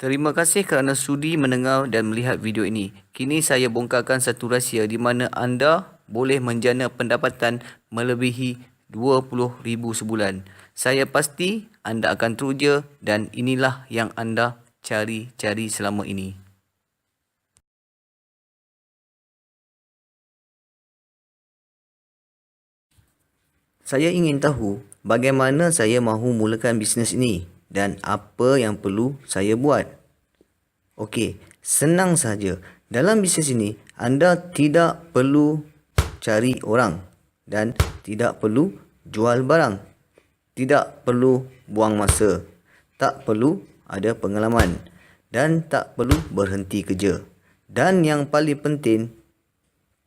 Terima kasih kerana sudi mendengar dan melihat video ini. Kini saya bongkarkan satu rahsia di mana anda boleh menjana pendapatan melebihi RM20,000 sebulan. Saya pasti anda akan teruja dan inilah yang anda cari-cari selama ini. Saya ingin tahu bagaimana saya mahu mulakan bisnes ini dan apa yang perlu saya buat. Okey, senang saja. Dalam bisnes ini, anda tidak perlu cari orang dan tidak perlu jual barang. Tidak perlu buang masa. Tak perlu ada pengalaman dan tak perlu berhenti kerja. Dan yang paling penting,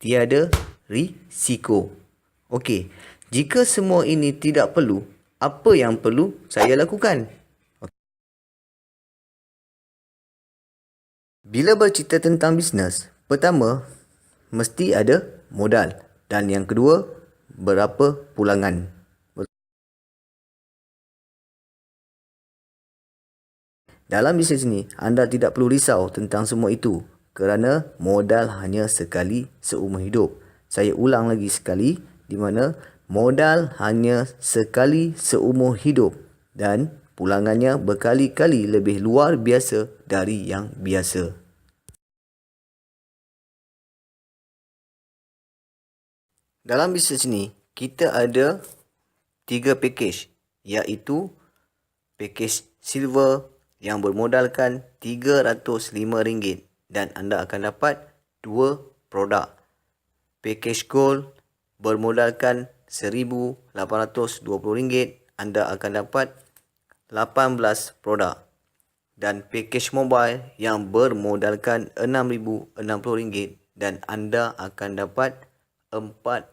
tiada risiko. Okey, jika semua ini tidak perlu, apa yang perlu saya lakukan? Bila bercerita tentang bisnes, pertama, mesti ada modal. Dan yang kedua, berapa pulangan. Dalam bisnes ini, anda tidak perlu risau tentang semua itu kerana modal hanya sekali seumur hidup. Saya ulang lagi sekali, di mana modal hanya sekali seumur hidup dan pulangannya berkali-kali lebih luar biasa dari yang biasa. Dalam bisnes ini, kita ada 3 package, iaitu package silver yang bermodalkan RM305 dan anda akan dapat 2 produk. Package gold bermodalkan RM1,820, anda akan dapat 18 produk. Dan package mobile yang bermodalkan RM6,060 dan anda akan dapat 40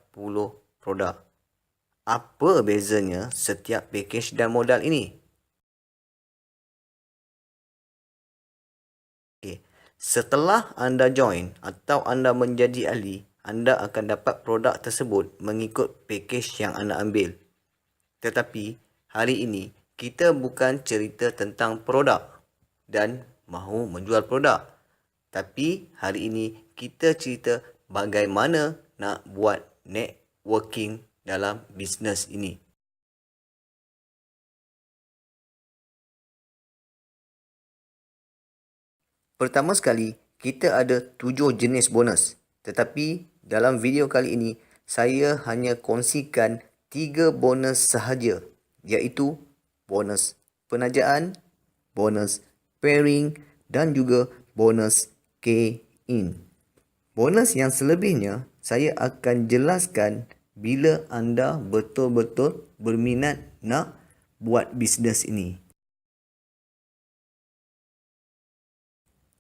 produk. Apa bezanya setiap package dan modal ini? Setelah anda join atau anda menjadi ahli, anda akan dapat produk tersebut mengikut package yang anda ambil. Tetapi hari ini kita bukan cerita tentang produk dan mahu menjual produk. Tapi hari ini kita cerita bagaimana nak buat networking dalam bisnes ini. Pertama sekali, kita ada 7 jenis bonus. Tetapi dalam video kali ini, saya hanya kongsikan 3 bonus sahaja, iaitu bonus penajaan, bonus pairing dan juga bonus K-in. Bonus yang selebihnya, saya akan jelaskan bila anda betul-betul berminat nak buat bisnes ini.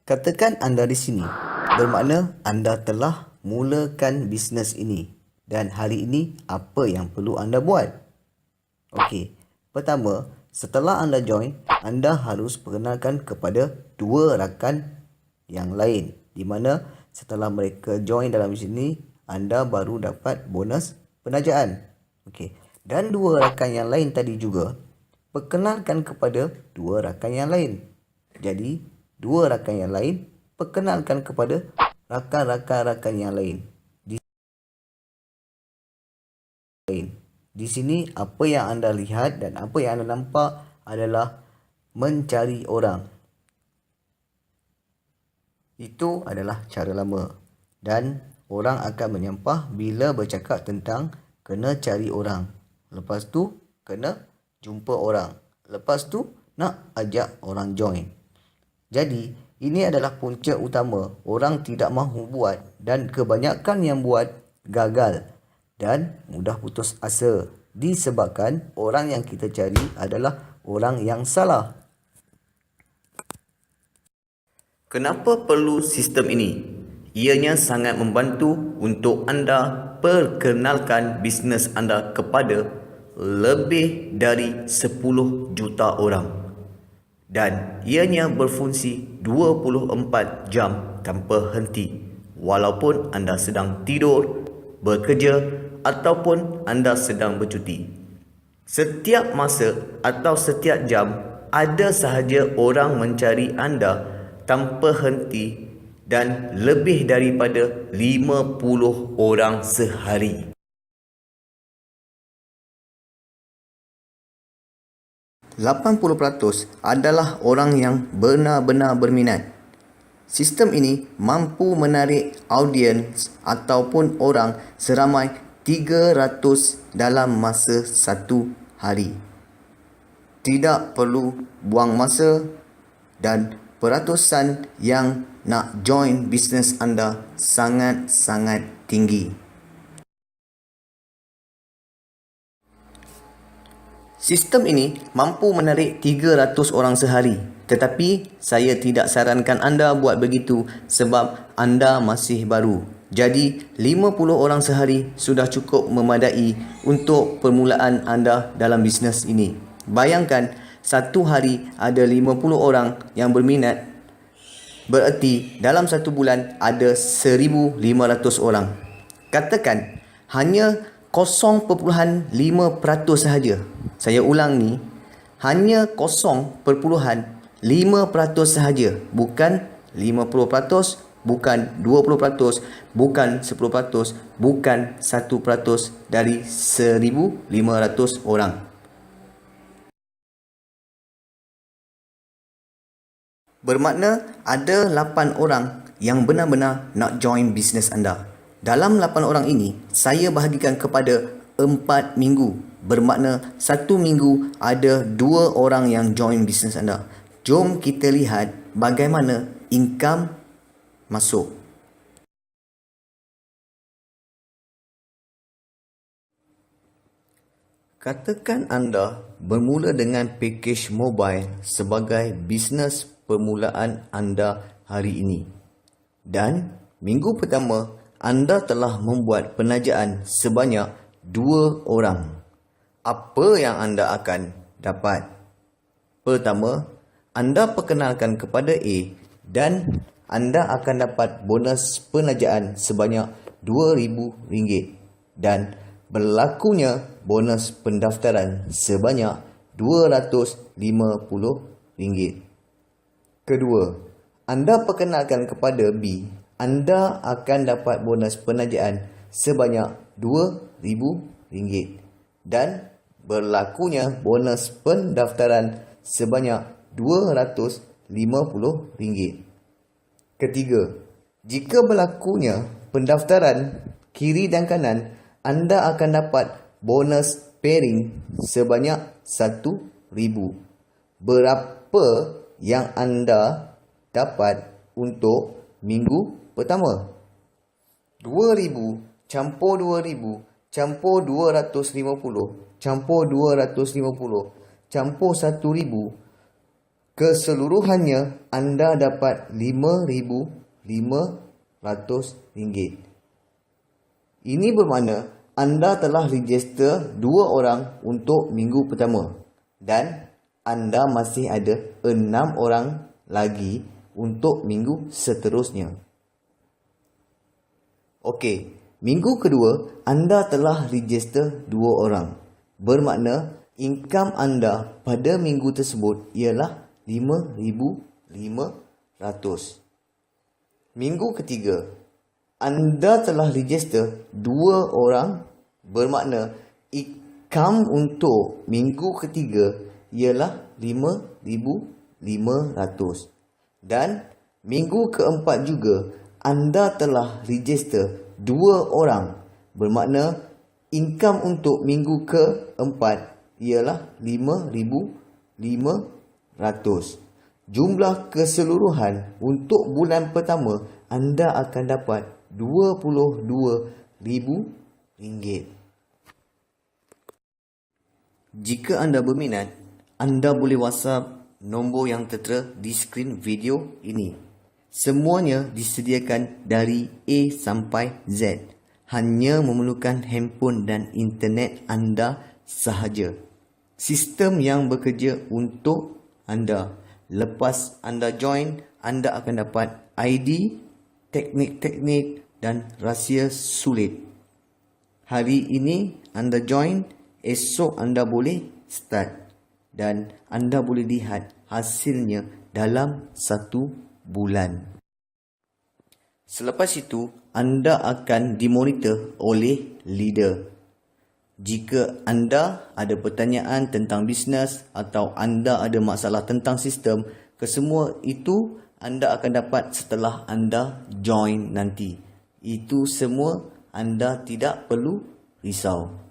Katakan anda di sini, bermakna anda telah mulakan bisnes ini. Dan hari ini, apa yang perlu anda buat? Okey, pertama, setelah anda join, anda harus perkenalkan kepada 2 rakan yang lain. Di mana setelah mereka join dalam sini, anda baru dapat bonus penajaan. Okey, dan 2 rakan yang lain tadi juga, perkenalkan kepada 2 rakan yang lain. Jadi, 2 rakan yang lain, perkenalkan kepada rakan-rakan yang lain. Di sini, apa yang anda lihat dan apa yang anda nampak adalah mencari orang. Itu adalah cara lama. Dan orang akan menyampah bila bercakap tentang kena cari orang. Lepas tu, kena jumpa orang. Lepas tu, nak ajak orang join. Jadi, ini adalah punca utama orang tidak mahu buat dan kebanyakan yang buat gagal dan mudah putus asa disebabkan orang yang kita cari adalah orang yang salah. Kenapa perlu sistem ini? Ianya sangat membantu untuk anda perkenalkan bisnes anda kepada lebih dari 10 juta orang. Dan ianya berfungsi 24 jam tanpa henti. Walaupun anda sedang tidur, bekerja ataupun anda sedang bercuti. Setiap masa atau setiap jam ada sahaja orang mencari anda tanpa henti dan lebih daripada 50 orang sehari. 80% adalah orang yang benar-benar berminat. Sistem ini mampu menarik audiens ataupun orang seramai 300 dalam masa satu hari. Tidak perlu buang masa dan peratusan yang nak join bisnes anda sangat-sangat tinggi. Sistem ini mampu menarik 300 orang sehari, tetapi saya tidak sarankan anda buat begitu sebab anda masih baru. Jadi 50 orang sehari sudah cukup memadai untuk permulaan anda dalam bisnes ini. Bayangkan satu hari ada 50 orang yang berminat, bererti dalam satu bulan ada 1,500 orang. Katakan hanya 0.5% sahaja. Saya ulang ni, hanya 0.5% sahaja. Bukan 50%, bukan 20%, bukan 10%, bukan 1% dari 1,500 orang. Bermakna ada 8 orang yang benar-benar nak join bisnes anda. Dalam 8 orang ini, saya bahagikan kepada 4 minggu. Bermakna 1 minggu ada 2 orang yang join bisnes anda. Jom kita lihat bagaimana income masuk. Katakan anda bermula dengan pakej mobile sebagai bisnes permulaan anda hari ini. Dan minggu pertama, anda telah membuat penajaan sebanyak 2 orang. Apa yang anda akan dapat? Pertama, anda perkenalkan kepada A dan anda akan dapat bonus penajaan sebanyak RM2,000 dan berlakunya bonus pendaftaran sebanyak RM250. Kedua, anda perkenalkan kepada B, anda akan dapat bonus penajaan sebanyak RM2,000 dan berlakunya bonus pendaftaran sebanyak RM250. Ketiga, jika berlakunya pendaftaran kiri dan kanan, anda akan dapat bonus pairing sebanyak RM1,000. Berapa yang anda dapat untuk minggu pertama? RM2,000 campur RM2,000 campur RM250 campur RM250 campur RM1,000, keseluruhannya anda dapat RM5,500. Ini bermakna anda telah register 2 orang untuk minggu pertama dan anda masih ada 6 orang lagi untuk minggu seterusnya. Okey, minggu kedua anda telah register 2 orang. Bermakna income anda pada minggu tersebut ialah RM5,500. Minggu ketiga, anda telah register 2 orang. Bermakna income untuk minggu ketiga ialah RM5,500. Dan minggu keempat juga anda telah register 2 orang. Bermakna income untuk minggu keempat ialah RM5,500. Jumlah keseluruhan untuk bulan pertama anda akan dapat RM22,000. Jika anda berminat, anda boleh WhatsApp nombor yang tertera di skrin video ini. Semuanya disediakan dari A sampai Z. Hanya memerlukan handphone dan internet anda sahaja. Sistem yang bekerja untuk anda. Lepas anda join, anda akan dapat ID, teknik-teknik dan rahsia sulit. Hari ini anda join, esok anda boleh start. dan anda boleh lihat hasilnya dalam 1 bulan. Selepas itu, anda akan dimonitor oleh leader. Jika anda ada pertanyaan tentang bisnes atau anda ada masalah tentang sistem, kesemua itu anda akan dapat setelah anda join nanti. Itu semua, anda tidak perlu risau.